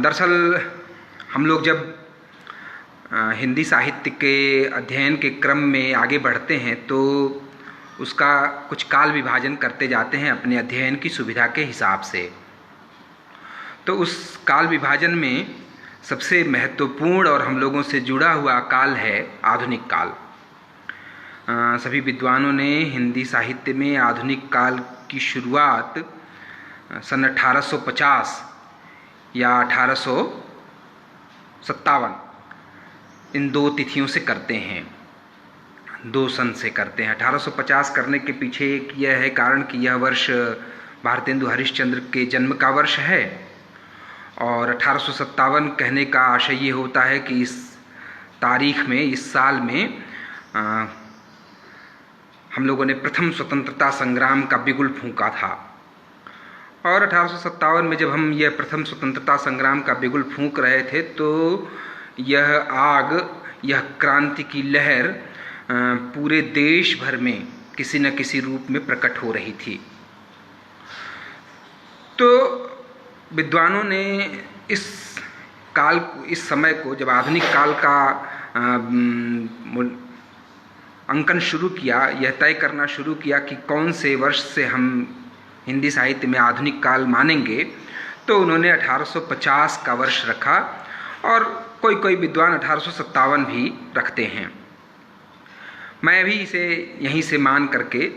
दरअसल हम लोग जब हिंदी साहित्य के अध्ययन के क्रम में आगे बढ़ते हैं तो उसका कुछ काल विभाजन करते जाते हैं अपने अध्ययन की सुविधा के हिसाब से। तो उस काल विभाजन में सबसे महत्वपूर्ण और हम लोगों से जुड़ा हुआ काल है आधुनिक काल। सभी विद्वानों ने हिंदी साहित्य में आधुनिक काल की शुरुआत सन 1850 या 1857 इन दो तिथियों से करते हैं, दो सन से करते हैं। 1850 करने के पीछे एक यह है कारण कि यह वर्ष भारतेंदु हरिश्चंद्र के जन्म का वर्ष है, और 1857 कहने का आशय ये होता है कि इस तारीख में, इस साल में हम लोगों ने प्रथम स्वतंत्रता संग्राम का बिगुल फूंका था। और 1857 में जब हम यह प्रथम स्वतंत्रता संग्राम का बिगुल फूंक रहे थे तो यह आग, यह क्रांति की लहर पूरे देश भर में किसी न किसी रूप में प्रकट हो रही थी। तो विद्वानों ने इस काल, इस समय को, जब आधुनिक काल का अंकन शुरू किया, यह तय करना शुरू किया कि कौन से वर्ष से हम हिंदी साहित्य में आधुनिक काल मानेंगे, तो उन्होंने 1850 का वर्ष रखा और कोई कोई विद्वान 1857 भी रखते हैं। मैं भी इसे यहीं से मान करके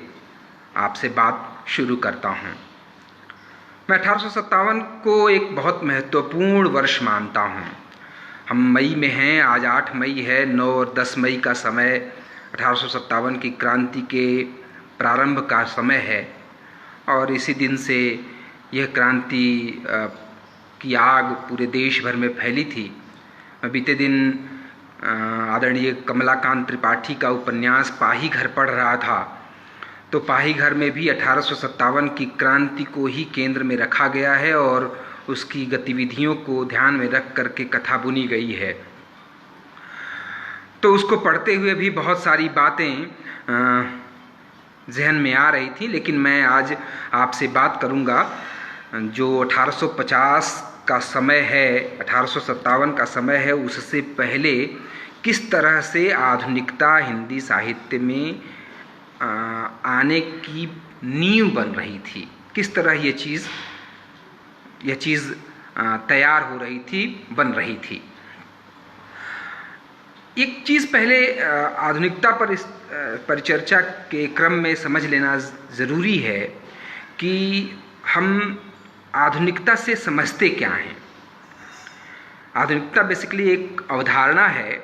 आपसे बात शुरू करता हूँ। मैं 1857 को एक बहुत महत्वपूर्ण वर्ष मानता हूँ। हम मई में हैं, आज 8 मई है, 9 और 10 मई का समय 1857 की क्रांति के प्रारंभ का समय है, और इसी दिन से यह क्रांति की आग पूरे देश भर में फैली थी। मैं बीते दिन आदरणीय कमलाकांत त्रिपाठी का उपन्यास पाही घर पढ़ रहा था, तो पाही घर में भी 1857 की क्रांति को ही केंद्र में रखा गया है और उसकी गतिविधियों को ध्यान में रख करके कथा बुनी गई है। तो उसको पढ़ते हुए भी बहुत सारी बातें जहन में आ रही थी, लेकिन मैं आज आपसे बात करूंगा जो 1850 का समय है, 1857 का समय है, उससे पहले किस तरह से आधुनिकता हिंदी साहित्य में आने की नींव बन रही थी, किस तरह ये चीज़ तैयार हो रही थी, बन रही थी। एक चीज़ पहले आधुनिकता पर इस परिचर्चा के क्रम में समझ लेना ज़रूरी है कि हम आधुनिकता से समझते क्या हैं। आधुनिकता बेसिकली एक अवधारणा है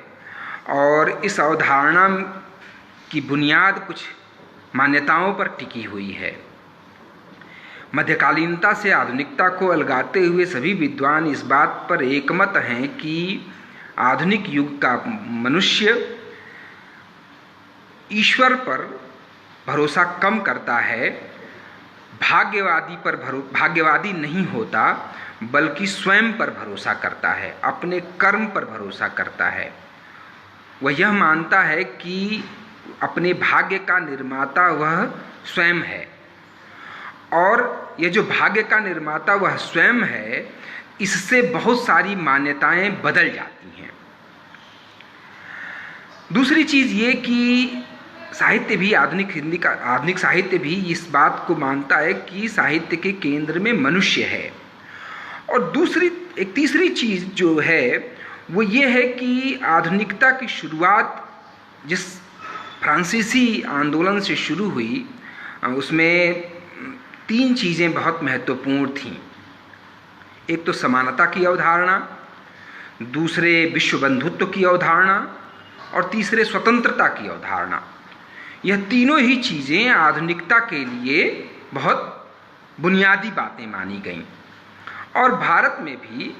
और इस अवधारणा की बुनियाद कुछ मान्यताओं पर टिकी हुई है। मध्यकालीनता से आधुनिकता को अलगाते हुए सभी विद्वान इस बात पर एकमत हैं कि आधुनिक युग का मनुष्य ईश्वर पर भरोसा कम करता है, भाग्यवादी नहीं होता, बल्कि स्वयं पर भरोसा करता है, अपने कर्म पर भरोसा करता है। वह यह मानता है कि अपने भाग्य का निर्माता वह स्वयं है, और यह जो भाग्य का निर्माता वह स्वयं है, इससे बहुत सारी मान्यताएं बदल जाती हैं। दूसरी चीज़ ये कि साहित्य भी, आधुनिक साहित्य भी इस बात को मानता है कि साहित्य के केंद्र में मनुष्य है। और एक तीसरी चीज़ जो है वो ये है कि आधुनिकता की शुरुआत जिस फ्रांसीसी आंदोलन से शुरू हुई, उसमें 3 चीज़ें बहुत महत्वपूर्ण थीं। एक तो समानता की अवधारणा, दूसरे विश्व बंधुत्व की अवधारणा, और तीसरे स्वतंत्रता की अवधारणा। यह तीनों ही चीज़ें आधुनिकता के लिए बहुत बुनियादी बातें मानी गईं, और भारत में भी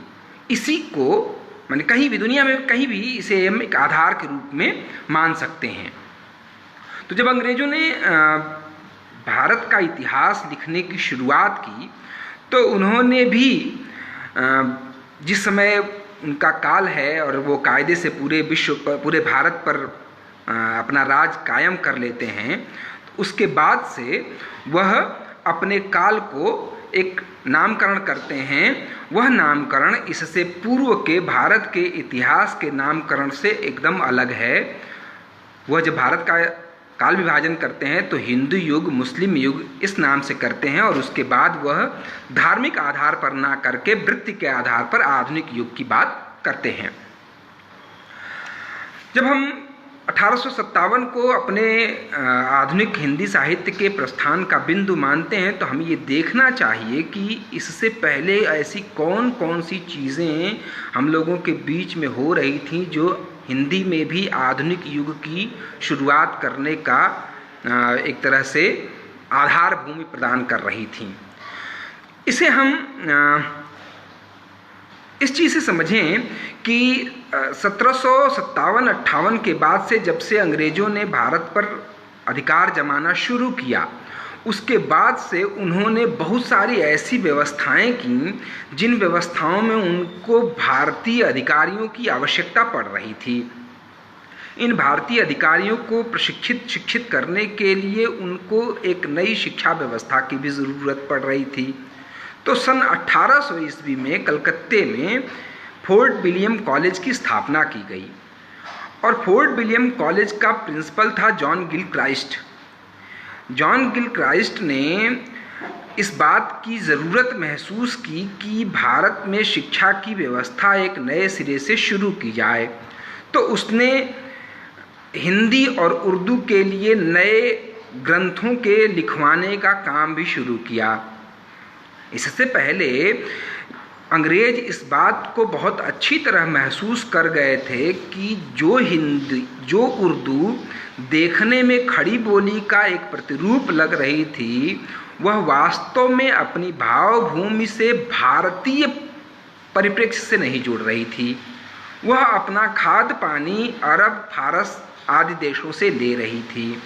इसी को, माने कहीं भी दुनिया में कहीं भी इसे हम एक आधार के रूप में मान सकते हैं। तो जब अंग्रेजों ने भारत का इतिहास लिखने की शुरुआत की तो उन्होंने भी जिस समय उनका काल है और वो कायदे से पूरे विश्व पर, पूरे भारत पर अपना राज कायम कर लेते हैं, तो उसके बाद से वह अपने काल को एक नामकरण करते हैं, वह नामकरण इससे पूर्व के भारत के इतिहास के नामकरण से एकदम अलग है। वह जब भारत का काल विभाजन करते हैं तो हिंदू युग, मुस्लिम युग इस नाम से करते हैं, और उसके बाद वह धार्मिक आधार पर ना करके वृत्ति के आधार पर आधुनिक युग की बात करते हैं। जब हम 1857 को अपने आधुनिक हिंदी साहित्य के प्रस्थान का बिंदु मानते हैं तो हमें ये देखना चाहिए कि इससे पहले ऐसी कौन कौन सी चीज़ें हम लोगों के बीच में हो रही थीं जो हिंदी में भी आधुनिक युग की शुरुआत करने का एक तरह से आधार भूमि प्रदान कर रही थीं। इसे हम इस चीज़ से समझें कि 1757-58 के बाद से, जब से अंग्रेज़ों ने भारत पर अधिकार जमाना शुरू किया, उसके बाद से उन्होंने बहुत सारी ऐसी व्यवस्थाएं की जिन व्यवस्थाओं में उनको भारतीय अधिकारियों की आवश्यकता पड़ रही थी। इन भारतीय अधिकारियों को शिक्षित करने के लिए उनको एक नई शिक्षा व्यवस्था की भी ज़रूरत पड़ रही थी। तो सन 1800 ईस्वी में कलकत्ते में फोर्ट विलियम कॉलेज की स्थापना की गई, और फोर्ट विलियम कॉलेज का प्रिंसिपल था जॉन गिलक्राइस्ट। जॉन गिलक्राइस्ट ने इस बात की ज़रूरत महसूस की कि भारत में शिक्षा की व्यवस्था एक नए सिरे से शुरू की जाए, तो उसने हिंदी और उर्दू के लिए नए ग्रंथों के लिखवाने का काम भी शुरू किया। इससे पहले अंग्रेज इस बात को बहुत अच्छी तरह महसूस कर गए थे कि जो उर्दू देखने में खड़ी बोली का एक प्रतिरूप लग रही थी, वह वास्तव में अपनी भावभूमि से भारतीय परिप्रेक्ष्य से नहीं जुड़ रही थी। वह अपना खाद्य पानी अरब, फारस आदि देशों से ले रही थी,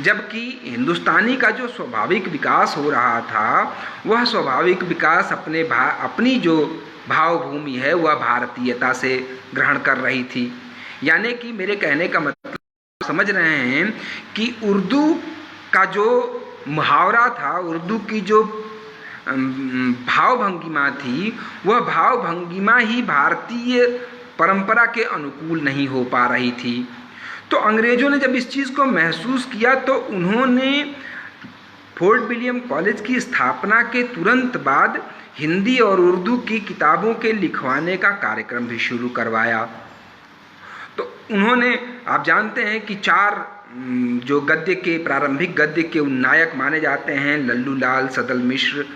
जबकि हिंदुस्तानी का जो स्वाभाविक विकास हो रहा था, वह स्वाभाविक विकास अपनी जो भावभूमि है वह भारतीयता से ग्रहण कर रही थी। यानी कि मेरे कहने का मतलब समझ रहे हैं कि उर्दू का जो मुहावरा था, उर्दू की जो भावभंगिमा थी, वह भावभंगिमा ही भारतीय परंपरा के अनुकूल नहीं हो पा रही थी। तो अंग्रेज़ों ने जब इस चीज़ को महसूस किया तो उन्होंने फोर्ट विलियम कॉलेज की स्थापना के तुरंत बाद हिंदी और उर्दू की किताबों के लिखवाने का कार्यक्रम भी शुरू करवाया। तो उन्होंने, आप जानते हैं कि 4 जो गद्य के प्रारंभिक गद्य के नायक माने जाते हैं, लल्लू लाल, सदल मिश्र,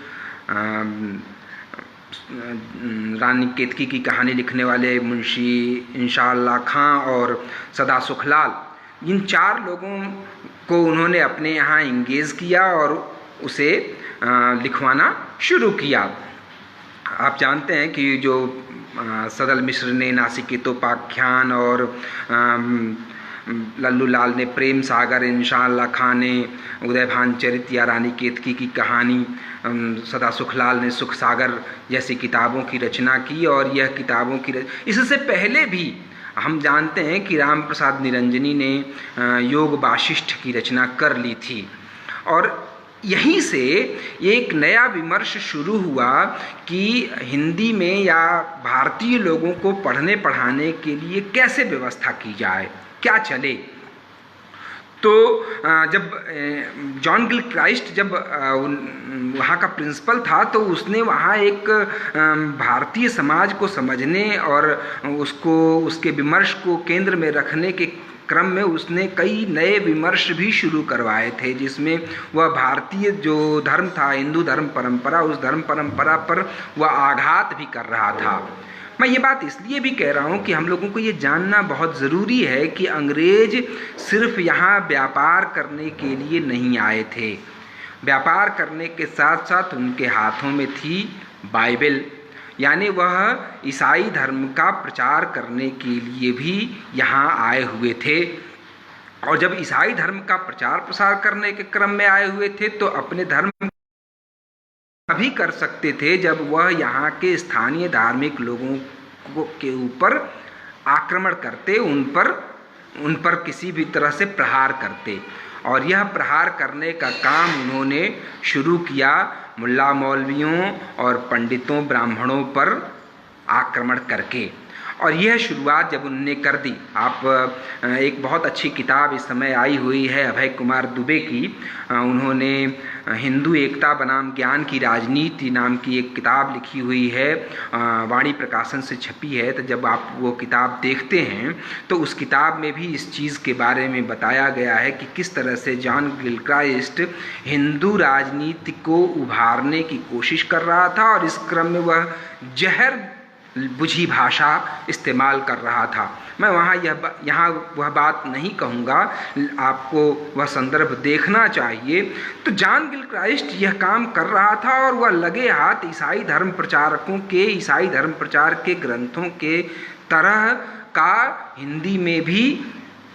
रानी केतकी की कहानी लिखने वाले मुंशी इंशाअल्लाह खां और सदा सुखलाल, इन 4 लोगों को उन्होंने अपने यहाँ इंगेज किया और उसे लिखवाना शुरू किया। आप जानते हैं कि जो सदल मिश्र ने नासिकेतोपाख्यान और लल्लू लाल ने प्रेम सागर, इंशाअल्लाह खां ने उदयभान चरित या रानी केतकी की कहानी, सदा सुखलाल ने सुख सागर जैसी किताबों की रचना की। और यह किताबों की इससे पहले भी हम जानते हैं कि राम प्रसाद निरंजनी ने योग वाशिष्ठ की रचना कर ली थी। और यहीं से एक नया विमर्श शुरू हुआ कि हिंदी में या भारतीय लोगों को पढ़ने पढ़ाने के लिए कैसे व्यवस्था की जाए, क्या चले। तो जब जॉन गिलक्राइस्ट जब वहाँ का प्रिंसिपल था तो उसने वहाँ एक भारतीय समाज को समझने और उसके विमर्श को केंद्र में रखने के क्रम में उसने कई नए विमर्श भी शुरू करवाए थे, जिसमें वह भारतीय जो धर्म था, हिंदू धर्म परंपरा, उस धर्म परंपरा पर वह आघात भी कर रहा था। मैं ये बात इसलिए भी कह रहा हूँ कि हम लोगों को ये जानना बहुत ज़रूरी है कि अंग्रेज सिर्फ यहाँ व्यापार करने के लिए नहीं आए थे। व्यापार करने के साथ साथ उनके हाथों में थी बाइबल, यानी वह ईसाई धर्म का प्रचार करने के लिए भी यहाँ आए हुए थे। और जब ईसाई धर्म का प्रचार प्रसार करने के क्रम में आए हुए थे तो अपने धर्म तभी कर सकते थे जब वह यहाँ के स्थानीय धार्मिक लोगों के ऊपर आक्रमण करते, उन पर किसी भी तरह से प्रहार करते। और यह प्रहार करने का काम उन्होंने शुरू किया मुल्ला मौलवियों और पंडितों ब्राह्मणों पर आक्रमण करके। और यह शुरुआत जब उन्होंने कर दी, आप एक बहुत अच्छी किताब इस समय आई हुई है अभय कुमार दुबे की, उन्होंने हिंदू एकता बनाम ज्ञान की राजनीति नाम की एक किताब लिखी हुई है, वाणी प्रकाशन से छपी है। तो जब आप वो किताब देखते हैं तो उस किताब में भी इस चीज़ के बारे में बताया गया है कि किस तरह से जॉन गिलक्राइस्ट हिंदू राजनीति को उभारने की कोशिश कर रहा था और इस क्रम में वह जहर बुझी भाषा इस्तेमाल कर रहा था। मैं यहाँ वह बात नहीं कहूँगा, आपको वह संदर्भ देखना चाहिए। तो जॉन गिलक्राइस्ट यह काम कर रहा था और वह लगे हाथ ईसाई धर्म प्रचारकों के, ईसाई धर्म प्रचार के ग्रंथों के तरह का हिंदी में भी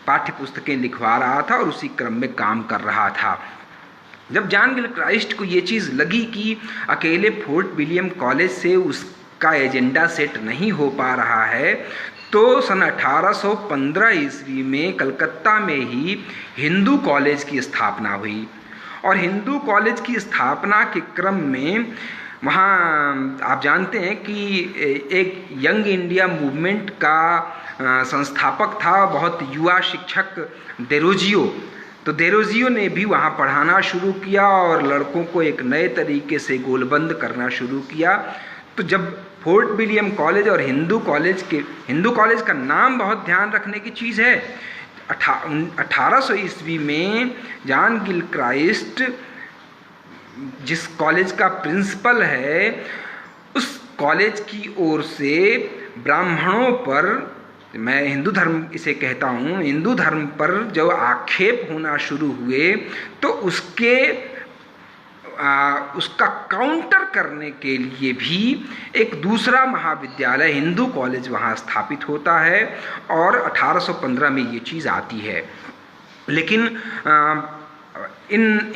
पाठ्य पुस्तकें लिखवा रहा था और उसी क्रम में काम कर रहा था। जब जॉन गिलक्राइस्ट को ये चीज़ लगी कि अकेले फोर्ट विलियम कॉलेज से उसका एजेंडा सेट नहीं हो पा रहा है, तो सन 1815 ईस्वी में कलकत्ता में ही हिंदू कॉलेज की स्थापना हुई। और हिंदू कॉलेज की स्थापना के क्रम में वहाँ आप जानते हैं कि एक यंग इंडिया मूवमेंट का संस्थापक था बहुत युवा शिक्षक डेरोजियो। तो डेरोजियो ने भी वहाँ पढ़ाना शुरू किया और लड़कों को एक नए तरीके से गोलबंद करना शुरू किया। तो जब फोर्ट विलियम कॉलेज और हिंदू कॉलेज का नाम बहुत ध्यान रखने की चीज़ है। 1800 ईस्वी में जॉन गिलक्राइस्ट जिस कॉलेज का प्रिंसिपल है, उस कॉलेज की ओर से ब्राह्मणों पर, मैं हिंदू धर्म इसे कहता हूँ, हिंदू धर्म पर जो आक्षेप होना शुरू हुए तो उसका काउंटर करने के लिए भी एक दूसरा महाविद्यालय हिंदू कॉलेज वहाँ स्थापित होता है और 1815 में ये चीज़ आती है। लेकिन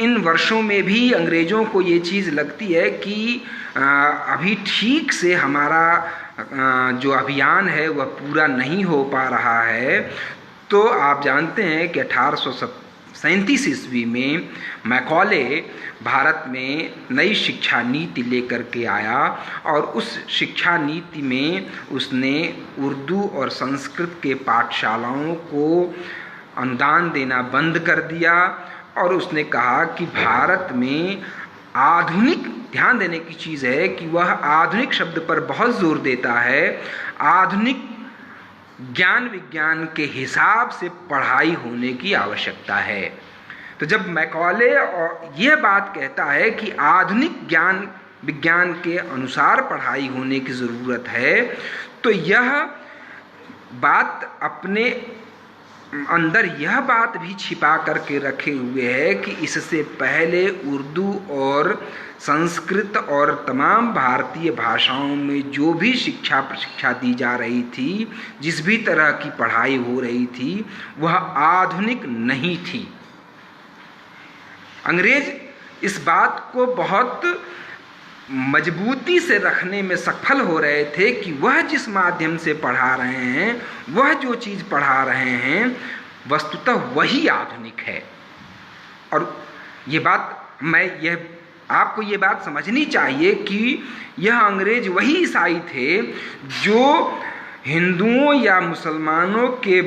इन वर्षों में भी अंग्रेज़ों को ये चीज़ लगती है कि अभी ठीक से हमारा जो अभियान है वह पूरा नहीं हो पा रहा है। तो आप जानते हैं कि 1837 ईस्वी में मैकॉले भारत में नई शिक्षा नीति लेकर के आया और उस शिक्षा नीति में उसने उर्दू और संस्कृत के पाठशालाओं को अनुदान देना बंद कर दिया और उसने कहा कि भारत में आधुनिक, ध्यान देने की चीज़ है कि वह आधुनिक शब्द पर बहुत जोर देता है, आधुनिक ज्ञान विज्ञान के हिसाब से पढ़ाई होने की आवश्यकता है। तो जब मैकॉले और यह बात कहता है कि आधुनिक ज्ञान विज्ञान के अनुसार पढ़ाई होने की ज़रूरत है, तो यह बात अपने अंदर यह बात भी छिपा करके रखे हुए है कि इससे पहले उर्दू और संस्कृत और तमाम भारतीय भाषाओं में जो भी शिक्षा दी जा रही थी, जिस भी तरह की पढ़ाई हो रही थी, वह आधुनिक नहीं थी। अंग्रेज इस बात को बहुत मजबूती से रखने में सफल हो रहे थे कि वह जिस माध्यम से पढ़ा रहे हैं, वह जो चीज़ पढ़ा रहे हैं, वस्तुतः वही आधुनिक है। और ये बात आपको ये बात समझनी चाहिए कि यह अंग्रेज वही ईसाई थे जो हिंदुओं या मुसलमानों के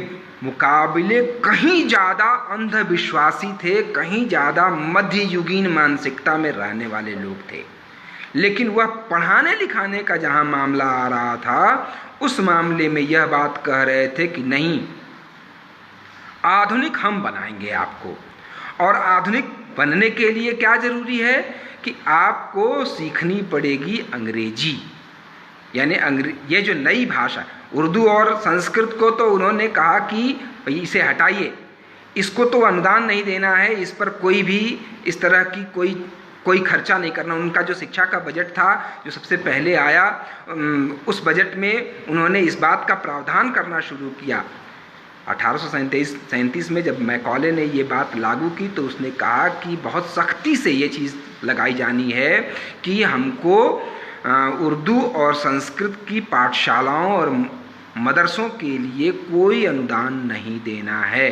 मुकाबले कहीं ज़्यादा अंधविश्वासी थे, कहीं ज़्यादा मध्ययुगीन मानसिकता में रहने वाले लोग थे। लेकिन वह पढ़ाने लिखाने का जहाँ मामला आ रहा था, उस मामले में यह बात कह रहे थे कि नहीं, आधुनिक हम बनाएंगे आपको। और आधुनिक बनने के लिए क्या ज़रूरी है कि आपको सीखनी पड़ेगी अंग्रेजी, यानी ये जो नई भाषा, उर्दू और संस्कृत को तो उन्होंने कहा कि इसे हटाइए, इसको तो अनुदान नहीं देना है, इस पर कोई भी इस तरह की कोई खर्चा नहीं करना। उनका जो शिक्षा का बजट था जो सबसे पहले आया, उस बजट में उन्होंने इस बात का प्रावधान करना शुरू किया। 1837 में जब मैकॉले ने ये बात लागू की तो उसने कहा कि बहुत सख्ती से ये चीज़ लगाई जानी है कि हमको उर्दू और संस्कृत की पाठशालाओं और मदरसों के लिए कोई अनुदान नहीं देना है।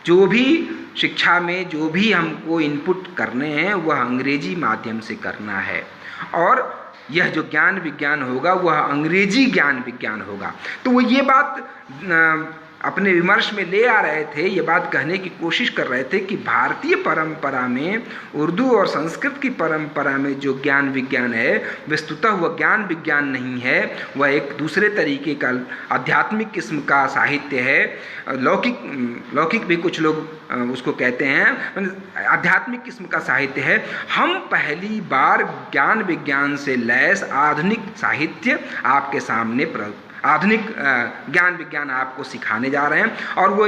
जो भी शिक्षा में जो भी हमको इनपुट करने हैं वह अंग्रेजी माध्यम से करना है, और यह जो ज्ञान विज्ञान होगा वह अंग्रेजी ज्ञान विज्ञान होगा। तो वो ये बात अपने विमर्श में ले आ रहे थे, ये बात कहने की कोशिश कर रहे थे कि भारतीय परंपरा में, उर्दू और संस्कृत की परंपरा में जो ज्ञान विज्ञान है वस्तुतः वह ज्ञान विज्ञान नहीं है, वह एक दूसरे तरीके का आध्यात्मिक किस्म का साहित्य है। लौकिक भी कुछ लोग उसको कहते हैं, आध्यात्मिक किस्म का साहित्य है। हम पहली बार ज्ञान विज्ञान से लैस आधुनिक साहित्य आपके सामने आधुनिक ज्ञान विज्ञान आपको सिखाने जा रहे हैं। और वो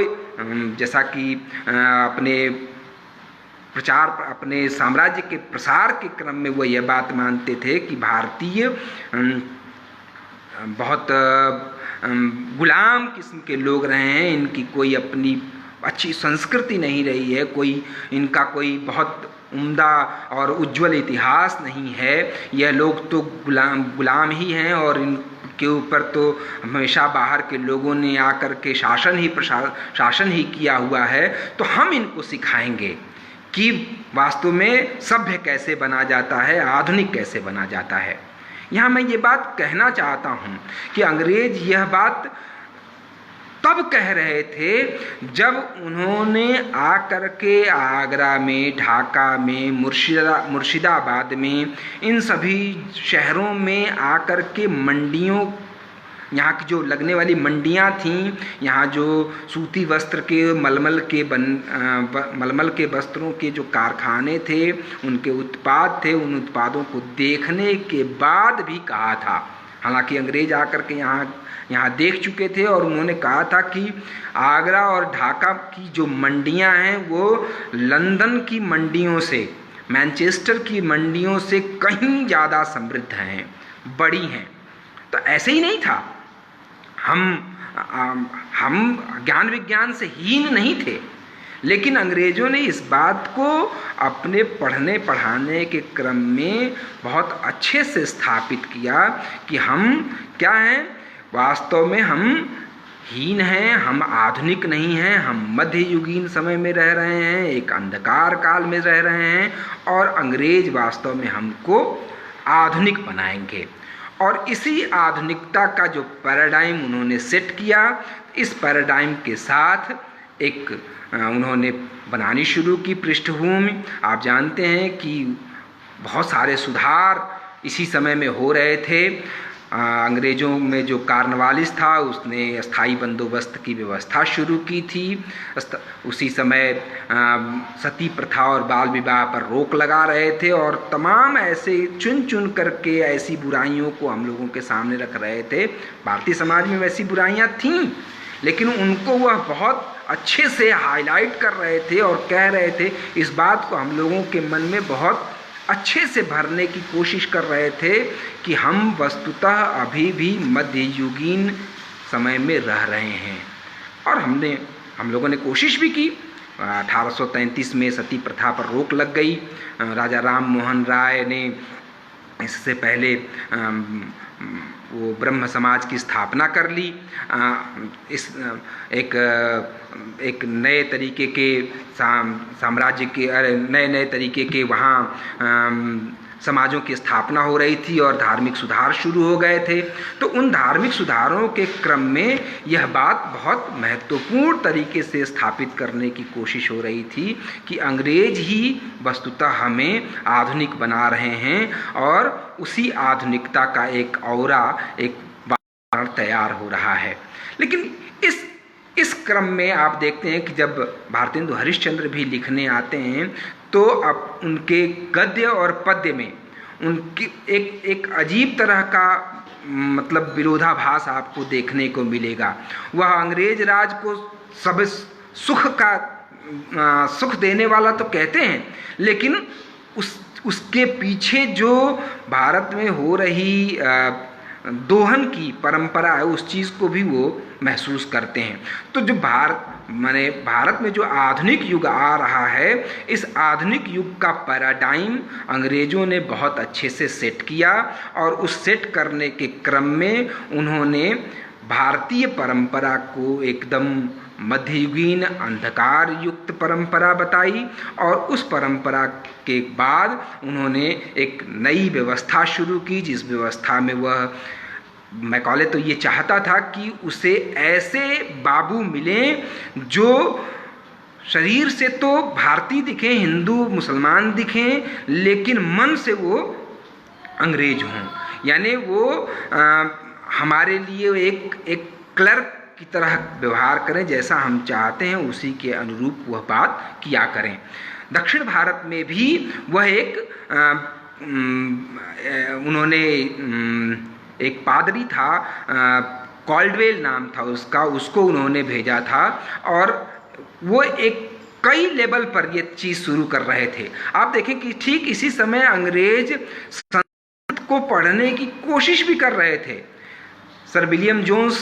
जैसा कि अपने साम्राज्य के प्रसार के क्रम में वो यह बात मानते थे कि भारतीय बहुत गुलाम किस्म के लोग रहे हैं, इनकी कोई अपनी अच्छी संस्कृति नहीं रही है, इनका कोई बहुत उम्दा और उज्जवल इतिहास नहीं है, यह लोग तो गुलाम ही हैं और इनके ऊपर तो हमेशा बाहर के लोगों ने आकर के शासन ही किया हुआ है। तो हम इनको सिखाएंगे कि वास्तव में सभ्य कैसे बना जाता है, आधुनिक कैसे बना जाता है। यहाँ मैं ये बात कहना चाहता हूँ कि अंग्रेज यह बात तब कह रहे थे जब उन्होंने आकर के आगरा में, ढाका में, मुर्शिदाबाद में, इन सभी शहरों में आकर के मंडियों, यहाँ की जो लगने वाली मंडियाँ थीं, यहाँ जो सूती वस्त्र के मलमल के वस्त्रों के जो कारखाने थे, उनके उत्पाद थे, उन उत्पादों को देखने के बाद भी कहा था, हालांकि अंग्रेज आकर के यहाँ देख चुके थे और उन्होंने कहा था कि आगरा और ढाका की जो मंडियाँ हैं वो लंदन की मंडियों से, मैनचेस्टर की मंडियों से कहीं ज़्यादा समृद्ध हैं, बड़ी हैं। तो ऐसे ही नहीं था, हम ज्ञान विज्ञान से हीन नहीं थे, लेकिन अंग्रेजों ने इस बात को अपने पढ़ने पढ़ाने के क्रम में बहुत अच्छे से स्थापित किया कि हम क्या हैं, वास्तव में हम हीन हैं, हम आधुनिक नहीं हैं, हम मध्ययुगीन समय में रह रहे हैं, एक अंधकार काल में रह रहे हैं, और अंग्रेज वास्तव में हमको आधुनिक बनाएंगे। और इसी आधुनिकता का जो पैराडाइम उन्होंने सेट किया, इस पैराडाइम के साथ एक उन्होंने बनानी शुरू की पृष्ठभूमि। आप जानते हैं कि बहुत सारे सुधार इसी समय में हो रहे थे। अंग्रेज़ों में जो कार्नवालिस था उसने स्थायी बंदोबस्त की व्यवस्था शुरू की थी। उसी समय सती प्रथा और बाल विवाह पर रोक लगा रहे थे और तमाम ऐसे चुन चुन करके ऐसी बुराइयों को हम लोगों के सामने रख रहे थे। भारतीय समाज में वैसी बुराइयां थीं, लेकिन उनको वह बहुत अच्छे से हाईलाइट कर रहे थे और कह रहे थे, इस बात को हम लोगों के मन में बहुत अच्छे से भरने की कोशिश कर रहे थे कि हम वस्तुतः अभी भी मध्ययुगीन समय में रह रहे हैं। और हम लोगों ने कोशिश भी की। 1833 में सती प्रथा पर रोक लग गई। राजा राम मोहन राय ने इससे पहले वो ब्रह्म समाज की स्थापना कर ली। एक नए तरीके के साम्राज्य के नए तरीके के वहाँ समाजों की स्थापना हो रही थी और धार्मिक सुधार शुरू हो गए थे। तो उन धार्मिक सुधारों के क्रम में यह बात बहुत महत्वपूर्ण तरीके से स्थापित करने की कोशिश हो रही थी कि अंग्रेज ही वस्तुतः हमें आधुनिक बना रहे हैं और उसी आधुनिकता का एक औरा, एक वातावरण तैयार हो रहा है। लेकिन इस क्रम में आप देखते हैं कि जब भारतेंदु हरिश्चंद्र भी लिखने आते हैं तो अब उनके गद्य और पद्य में उनकी एक अजीब तरह का मतलब विरोधाभास आपको देखने को मिलेगा। वह अंग्रेज राज को सब सुख देने वाला तो कहते हैं, लेकिन उसके पीछे जो भारत में हो रही दोहन की परंपरा है उस चीज़ को भी वो महसूस करते हैं। तो जो भारत में जो आधुनिक युग आ रहा है, इस आधुनिक युग का पैराडाइम अंग्रेज़ों ने बहुत अच्छे से सेट किया और उस सेट करने के क्रम में उन्होंने भारतीय परंपरा को एकदम मध्ययुगीन अंधकार युक्त परंपरा बताई, और उस परंपरा के बाद उन्होंने एक नई व्यवस्था शुरू की, जिस व्यवस्था में वह मैकॉले तो ये चाहता था कि उसे ऐसे बाबू मिलें जो शरीर से तो भारतीय दिखें, हिंदू मुसलमान दिखें, लेकिन मन से वो अंग्रेज हों। यानी वो हमारे लिए एक क्लर्क की तरह व्यवहार करें, जैसा हम चाहते हैं उसी के अनुरूप वह बात किया करें। दक्षिण भारत में भी वह एक उन्होंने एक पादरी था, कॉल्डवेल नाम था उसका, उसको उन्होंने भेजा था, और वो एक कई लेवल पर ये चीज़ शुरू कर रहे थे। आप देखें कि ठीक इसी समय अंग्रेज संस्कृत को पढ़ने की कोशिश भी कर रहे थे। सर विलियम जोन्स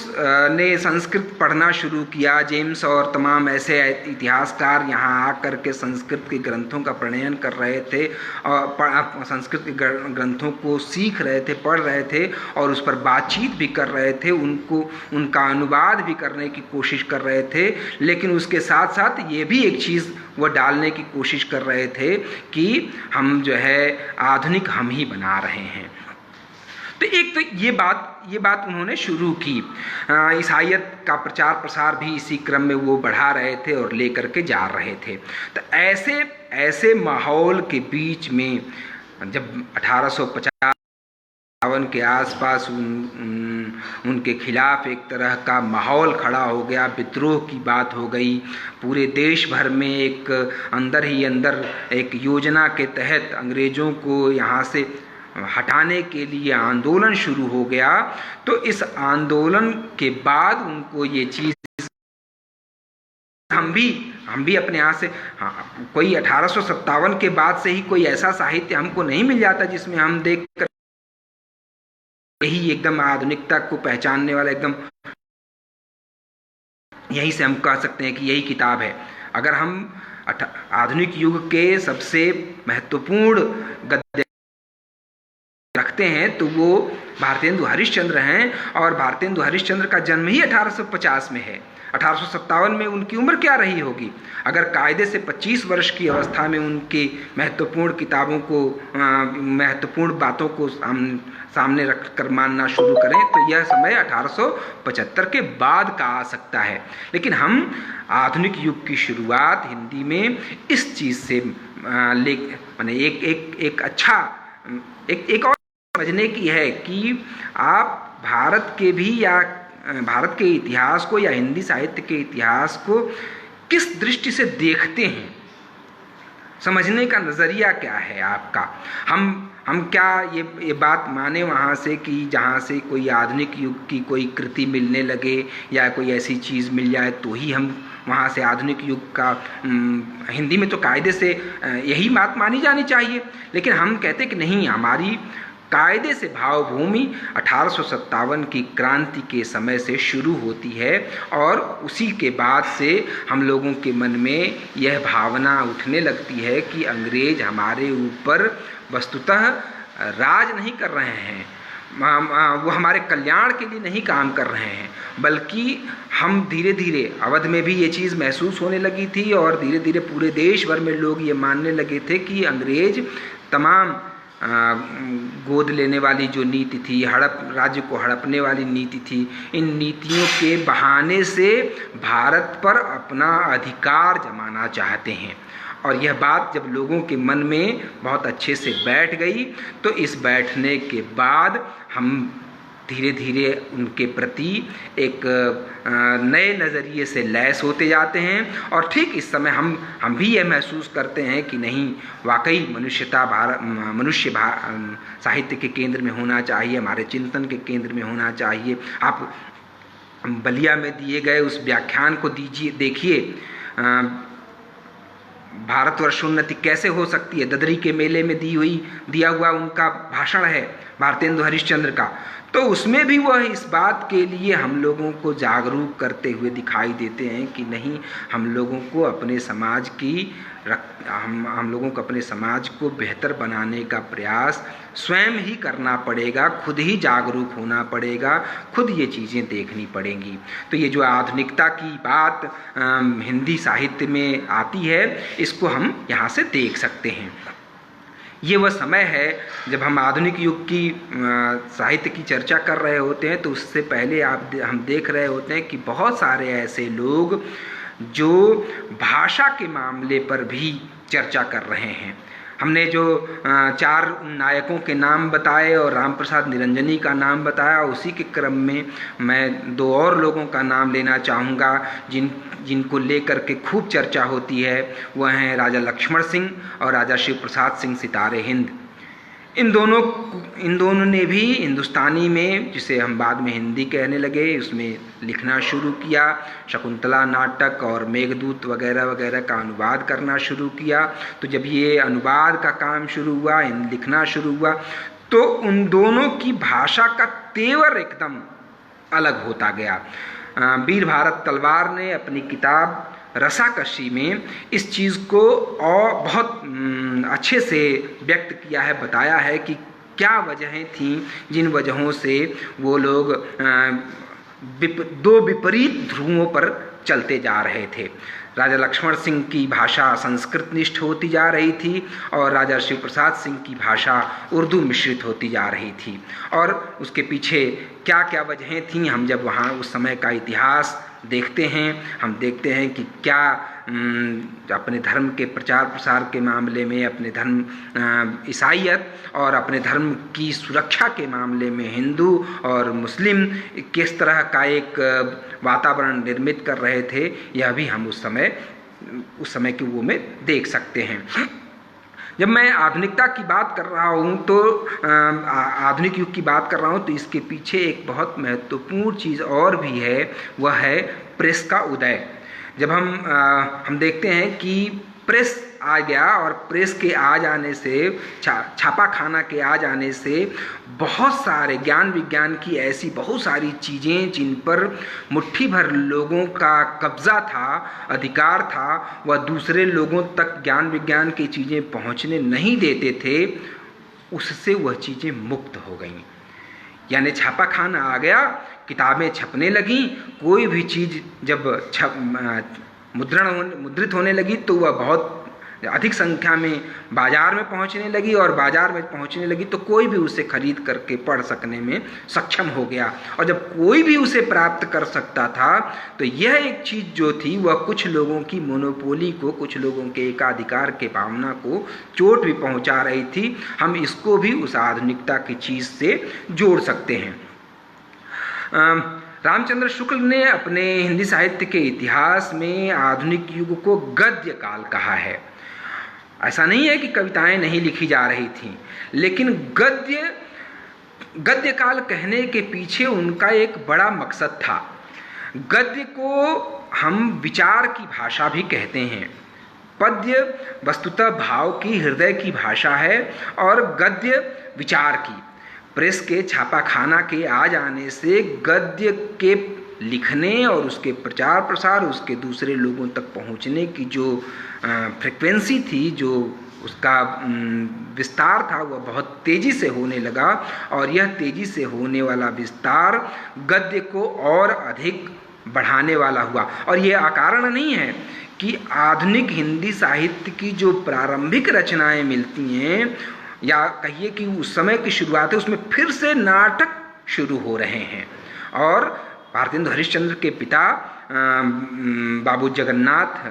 ने संस्कृत पढ़ना शुरू किया, जेम्स और तमाम ऐसे इतिहासकार यहाँ आकर के संस्कृत के ग्रंथों का प्रणयन कर रहे थे, और संस्कृत के ग्रंथों को सीख रहे थे, पढ़ रहे थे, और उस पर बातचीत भी कर रहे थे, उनका अनुवाद भी करने की कोशिश कर रहे थे। लेकिन उसके साथ साथ ये भी एक चीज़ वो डालने की कोशिश कर रहे थे कि हम जो है आधुनिक हम ही बना रहे हैं। तो एक तो ये बात उन्होंने शुरू की। ईसाईयत का प्रचार प्रसार भी इसी क्रम में वो बढ़ा रहे थे और लेकर के जा रहे थे। तो ऐसे माहौल के बीच में जब 1850 के आसपास उनके खिलाफ एक तरह का माहौल खड़ा हो गया, विद्रोह की बात हो गई, पूरे देश भर में एक अंदर ही अंदर एक योजना के तहत अंग्रेज़ों को यहाँ से हटाने के लिए आंदोलन शुरू हो गया। तो इस आंदोलन के बाद उनको ये चीज़ हम भी अपने यहाँ से कोई 1857 के बाद से ही कोई ऐसा साहित्य हमको नहीं मिल जाता जिसमें हम देख कर यही एकदम आधुनिकता को पहचानने वाला एकदम यहीं से हम कह सकते हैं कि यही किताब है। अगर हम आधुनिक युग के सबसे महत्वपूर्ण गद्य रखते हैं तो वो भारतेंदु हरिश्चंद्र हैं, और भारतेंदु हरिश्चंद्र का जन्म ही 1850 में है। 1857 में उनकी उम्र क्या रही होगी? अगर कायदे से 25 वर्ष की अवस्था में उनकी महत्वपूर्ण किताबों को महत्वपूर्ण बातों को सामने रख कर मानना शुरू करें तो यह समय 1875 के बाद का आ सकता है। लेकिन हम आधुनिक युग की शुरुआत हिंदी में इस चीज़ से माने एक अच्छा एक और समझने की है कि आप भारत के भी या भारत के इतिहास को या हिंदी साहित्य के इतिहास को किस दृष्टि से देखते हैं, समझने का नज़रिया क्या है आपका। हम क्या ये बात माने वहाँ से कि जहाँ से कोई आधुनिक युग की कोई कृति मिलने लगे या कोई ऐसी चीज़ मिल जाए तो ही हम वहाँ से आधुनिक युग का हिंदी में तो कायदे से यही बात मानी जानी चाहिए। लेकिन हम कहते कि नहीं, हमारी कायदे से भावभूमि 1857 की क्रांति के समय से शुरू होती है, और उसी के बाद से हम लोगों के मन में यह भावना उठने लगती है कि अंग्रेज हमारे ऊपर वस्तुतः राज नहीं कर रहे हैं, वो हमारे कल्याण के लिए नहीं काम कर रहे हैं, बल्कि हम धीरे धीरे अवध में भी ये चीज़ महसूस होने लगी थी, और धीरे धीरे पूरे देश भर में लोग ये मानने लगे थे कि अंग्रेज तमाम गोद लेने वाली जो नीति थी, राज्य को हड़पने वाली नीति थी, इन नीतियों के बहाने से भारत पर अपना अधिकार जमाना चाहते हैं। और यह बात जब लोगों के मन में बहुत अच्छे से बैठ गई तो इस बैठने के बाद हम धीरे धीरे उनके प्रति एक नए नज़रिए से लैस होते जाते हैं। और ठीक इस समय हम भी यह महसूस करते हैं कि नहीं, वाकई मनुष्य साहित्य के केंद्र में होना चाहिए, हमारे चिंतन के केंद्र में होना चाहिए। आप बलिया में दिए गए उस व्याख्यान को देखिए, भारतवर्षोन्नति कैसे हो सकती है, ददरी के मेले में दिया हुआ उनका भाषण है। भारतेंदु हरिश्चंद्र का, तो उसमें भी वह इस बात के लिए हम लोगों को जागरूक करते हुए दिखाई देते हैं कि नहीं, हम लोगों को अपने समाज की हम लोगों को अपने समाज को बेहतर बनाने का प्रयास स्वयं ही करना पड़ेगा, खुद ही जागरूक होना पड़ेगा, खुद ये चीज़ें देखनी पड़ेंगी। तो ये जो आधुनिकता की बात हिंदी साहित्य में आती है, इसको हम यहाँ से देख सकते हैं। ये वह समय है जब हम आधुनिक युग की साहित्य की चर्चा कर रहे होते हैं, तो उससे पहले हम देख रहे होते हैं कि बहुत सारे ऐसे लोग जो भाषा के मामले पर भी चर्चा कर रहे हैं। हमने जो 4 नायकों के नाम बताए और राम प्रसाद निरंजनी का नाम बताया, उसी के क्रम में मैं 2 और लोगों का नाम लेना चाहूँगा जिनको लेकर के खूब चर्चा होती है। वह हैं राजा लक्ष्मण सिंह और राजा शिव प्रसाद सिंह सितारे हिंद। इन दोनों ने भी हिंदुस्तानी में, जिसे हम बाद में हिंदी कहने लगे, उसमें लिखना शुरू किया। शकुंतला नाटक और मेघदूत वगैरह वगैरह का अनुवाद करना शुरू किया। तो जब ये अनुवाद का काम शुरू हुआ, लिखना शुरू हुआ, तो उन दोनों की भाषा का तेवर एकदम अलग होता गया। वीर भारत तलवार ने अपनी किताब रसाकशी में इस चीज़ को और बहुत अच्छे से व्यक्त किया है, बताया है कि क्या वजहें थीं जिन वजहों से वो लोग 2 विपरीत ध्रुवों पर चलते जा रहे थे। राजा लक्ष्मण सिंह की भाषा संस्कृत निष्ठ होती जा रही थी और राजा शिव प्रसाद सिंह की भाषा उर्दू मिश्रित होती जा रही थी। और उसके पीछे क्या क्या वजहें थीं, हम जब वहाँ उस समय का इतिहास देखते हैं, हम देखते हैं कि क्या अपने धर्म के प्रचार प्रसार के मामले में, अपने धर्म ईसाईयत और अपने धर्म की सुरक्षा के मामले में हिंदू और मुस्लिम किस तरह का एक वातावरण निर्मित कर रहे थे, यह भी हम उस समय के वो में देख सकते हैं। जब मैं आधुनिकता की बात कर रहा हूँ तो आधुनिक युग की बात कर रहा हूँ, तो इसके पीछे एक बहुत महत्वपूर्ण चीज़ और भी है, वह है प्रेस का उदय। जब हम देखते हैं कि प्रेस आ गया और प्रेस के आ जाने से, छापा खाना के आ जाने से बहुत सारे ज्ञान विज्ञान की ऐसी बहुत सारी चीज़ें जिन पर मुट्ठी भर लोगों का कब्ज़ा था, अधिकार था, वह दूसरे लोगों तक ज्ञान विज्ञान की चीज़ें पहुंचने नहीं देते थे, उससे वह चीज़ें मुक्त हो गईं। यानी छापा खाना आ गया, किताबें छपने लगीं, कोई भी चीज़ जब मुद्रित होने लगी तो वह बहुत अधिक संख्या में बाजार में पहुंचने लगी, और बाजार में पहुंचने लगी तो कोई भी उसे खरीद करके पढ़ सकने में सक्षम हो गया। और जब कोई भी उसे प्राप्त कर सकता था, तो यह एक चीज़ जो थी वह कुछ लोगों की मोनोपोली को, कुछ लोगों के एकाधिकार के भावना को चोट भी पहुंचा रही थी। हम इसको भी उस आधुनिकता की चीज़ से जोड़ सकते हैं। रामचंद्र शुक्ल ने अपने हिंदी साहित्य के इतिहास में आधुनिक युग को गद्य काल कहा है। ऐसा नहीं है कि कविताएं नहीं लिखी जा रही थीं, लेकिन गद्य काल कहने के पीछे उनका एक बड़ा मकसद था। गद्य को हम विचार की भाषा भी कहते हैं। पद्य वस्तुतः भाव की, हृदय की भाषा है और गद्य विचार की। प्रेस के छापाखाना के आ जाने से गद्य के लिखने और उसके प्रचार प्रसार, उसके दूसरे लोगों तक पहुंचने की जो फ्रिक्वेंसी थी, जो उसका विस्तार था, वह बहुत तेज़ी से होने लगा। और यह तेज़ी से होने वाला विस्तार गद्य को और अधिक बढ़ाने वाला हुआ। और यह अकारण नहीं है कि आधुनिक हिंदी साहित्य की जो प्रारंभिक रचनाएं मिलती हैं, या कहिए कि उस समय की शुरुआत है, उसमें फिर से नाटक शुरू हो रहे हैं। और भारतेंदु हरिश्चंद्र के पिता बाबू जगन्नाथ,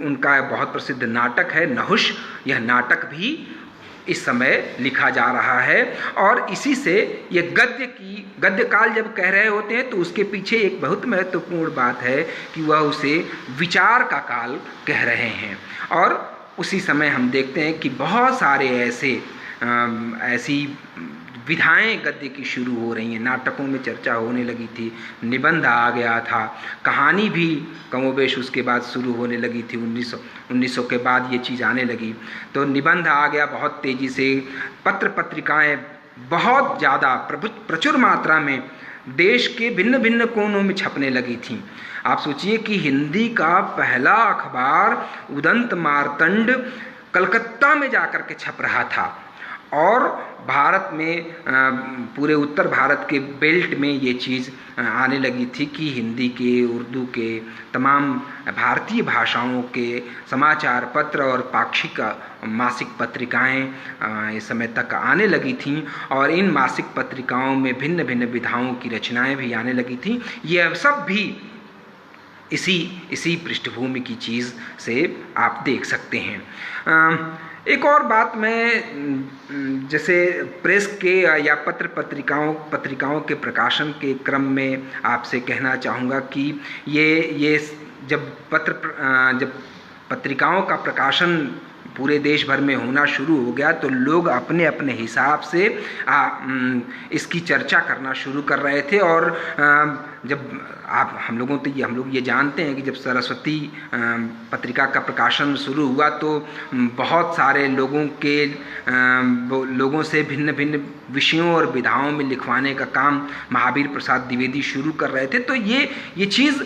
उनका बहुत प्रसिद्ध नाटक है नहुष। यह नाटक भी इस समय लिखा जा रहा है। और इसी से ये गद्य काल जब कह रहे होते हैं, तो उसके पीछे एक बहुत महत्वपूर्ण बात है कि वह उसे विचार का काल कह रहे हैं। और उसी समय हम देखते हैं कि बहुत सारे ऐसी विधाएं गद्य की शुरू हो रही हैं, नाटकों में चर्चा होने लगी थी, निबंध आ गया था, कहानी भी कमोबेश उसके बाद शुरू होने लगी थी। 1900 के बाद ये चीज़ आने लगी, तो निबंध आ गया बहुत तेज़ी से। पत्र पत्रिकाएं बहुत ज़्यादा प्रचुर मात्रा में देश के भिन्न भिन्न कोनों में छपने लगी थीं। आप सोचिए कि हिंदी का पहला अखबार उदंत मार्तंड कलकत्ता में जाकर के छप रहा था, और भारत में पूरे उत्तर भारत के बेल्ट में ये चीज़ आने लगी थी कि हिंदी के, उर्दू के, तमाम भारतीय भाषाओं के समाचार पत्र और पाक्षिक मासिक पत्रिकाएं इस समय तक आने लगी थीं, और इन मासिक पत्रिकाओं में भिन्न भिन्न विधाओं की रचनाएं भी आने लगी थीं। ये सब भी इसी पृष्ठभूमि की चीज़ से आप देख सकते हैं। एक और बात मैं जैसे प्रेस के या पत्रिकाओं के प्रकाशन के क्रम में आपसे कहना चाहूँगा कि ये जब पत्रिकाओं का प्रकाशन पूरे देश भर में होना शुरू हो गया, तो लोग अपने अपने हिसाब से इसकी चर्चा करना शुरू कर रहे थे। और जब हम लोग ये जानते हैं कि जब सरस्वती पत्रिका का प्रकाशन शुरू हुआ तो बहुत सारे लोगों से भिन्न भिन्न विषयों और विधाओं में लिखवाने का काम महावीर प्रसाद द्विवेदी शुरू कर रहे थे। तो ये चीज़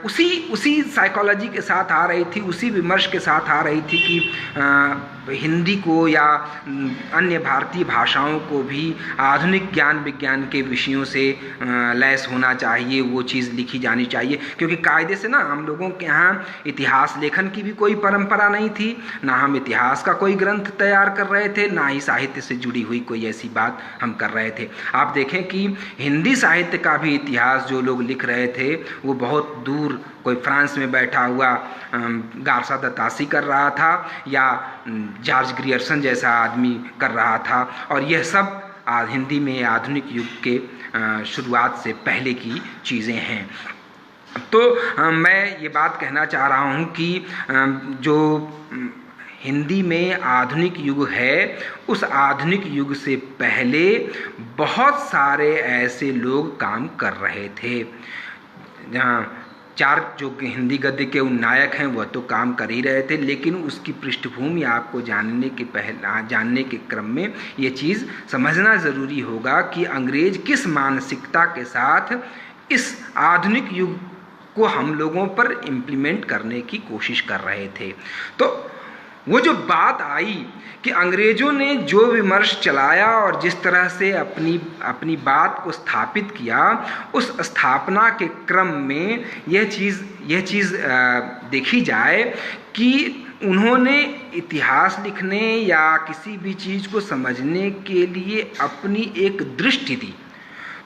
उसी साइकोलॉजी के साथ आ रही थी, उसी विमर्श के साथ आ रही थी कि हिंदी को या अन्य भारतीय भाषाओं को भी आधुनिक ज्ञान विज्ञान के विषयों से लैस होना चाहिए, वो चीज़ लिखी जानी चाहिए। क्योंकि कायदे से ना हम लोगों के यहाँ इतिहास लेखन की भी कोई परंपरा नहीं थी, ना हम इतिहास का कोई ग्रंथ तैयार कर रहे थे, ना ही साहित्य से जुड़ी हुई कोई ऐसी बात हम कर रहे थे। आप देखें कि हिंदी साहित्य का भी इतिहास जो लोग लिख रहे थे वो बहुत दूर कोई फ्रांस में बैठा हुआ गारसा दत्तासी कर रहा था या जॉर्ज ग्रियर्सन जैसा आदमी कर रहा था, और यह सब हिंदी में आधुनिक युग के शुरुआत से पहले की चीज़ें हैं। तो मैं ये बात कहना चाह रहा हूँ कि जो हिंदी में आधुनिक युग है, उस आधुनिक युग से पहले बहुत सारे ऐसे लोग काम कर रहे थे। जहाँ चार जो हिंदी गद्य के उन नायक हैं वह तो काम कर ही रहे थे, लेकिन उसकी पृष्ठभूमि आपको जानने के क्रम में ये चीज़ समझना ज़रूरी होगा कि अंग्रेज किस मानसिकता के साथ इस आधुनिक युग को हम लोगों पर इम्प्लीमेंट करने की कोशिश कर रहे थे। तो वो जो बात आई कि अंग्रेज़ों ने जो विमर्श चलाया और जिस तरह से अपनी बात को स्थापित किया, उस स्थापना के क्रम में यह चीज़ देखी जाए कि उन्होंने इतिहास लिखने या किसी भी चीज़ को समझने के लिए अपनी एक दृष्टि दी।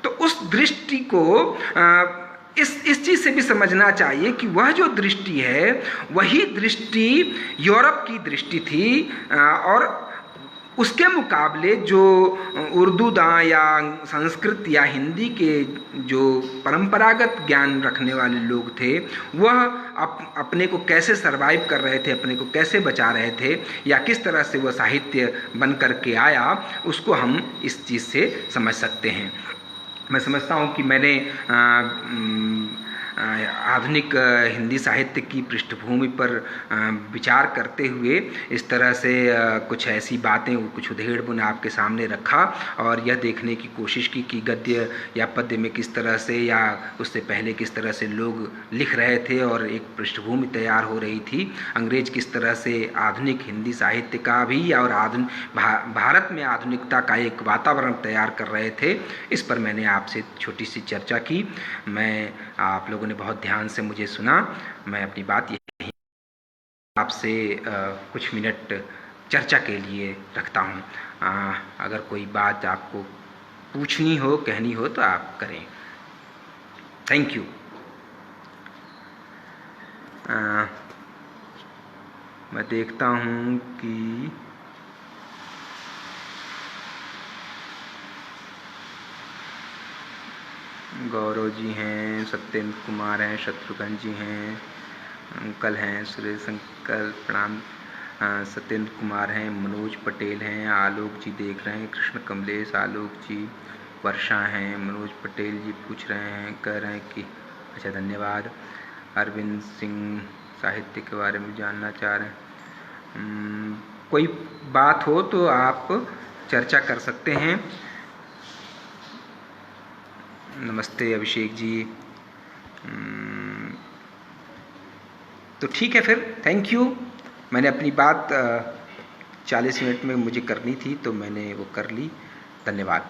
तो उस दृष्टि को इस चीज़ से भी समझना चाहिए कि वह जो दृष्टि है वही दृष्टि यूरोप की दृष्टि थी, और उसके मुकाबले जो उर्दू दाँ या संस्कृत या हिंदी के जो परंपरागत ज्ञान रखने वाले लोग थे वह अपने को कैसे सरवाइव कर रहे थे, अपने को कैसे बचा रहे थे, या किस तरह से वह साहित्य बन कर के आया, उसको हम इस चीज़ से समझ सकते हैं। मैं समझता हूँ कि मैंने आधुनिक हिंदी साहित्य की पृष्ठभूमि पर विचार करते हुए इस तरह से कुछ ऐसी बातें, कुछ उधेड़-बुन आपके सामने रखा, और यह देखने की कोशिश की कि गद्य या पद्य में किस तरह से या उससे पहले किस तरह से लोग लिख रहे थे और एक पृष्ठभूमि तैयार हो रही थी। अंग्रेज किस तरह से आधुनिक हिंदी साहित्य का भी और भारत में आधुनिकता का एक वातावरण तैयार कर रहे थे, इस पर मैंने आपसे छोटी सी चर्चा की। मैं आप लोगों ने बहुत ध्यान से मुझे सुना। मैं अपनी बात यही आपसे कुछ मिनट चर्चा के लिए रखता हूँ। अगर कोई बात आपको पूछनी हो, कहनी हो तो आप करें। Thank you. मैं देखता हूँ कि गौरव जी हैं, सत्येंद्र कुमार हैं, शत्रुघ्न जी हैं, अंकल हैं, सुरेश अंकल प्रणाम, सत्येंद्र कुमार हैं, मनोज पटेल हैं, आलोक जी देख रहे हैं, कृष्ण कमलेश, आलोक जी, वर्षा हैं, मनोज पटेल जी पूछ रहे हैं, कह रहे हैं कि अच्छा धन्यवाद। अरविंद सिंह साहित्य के बारे में जानना चाह रहे हैं। कोई बात हो तो आप चर्चा कर सकते हैं। नमस्ते अभिषेक जी। तो ठीक है फिर, थैंक यू। मैंने अपनी बात 40 मिनट में मुझे करनी थी तो मैंने वो कर ली। धन्यवाद।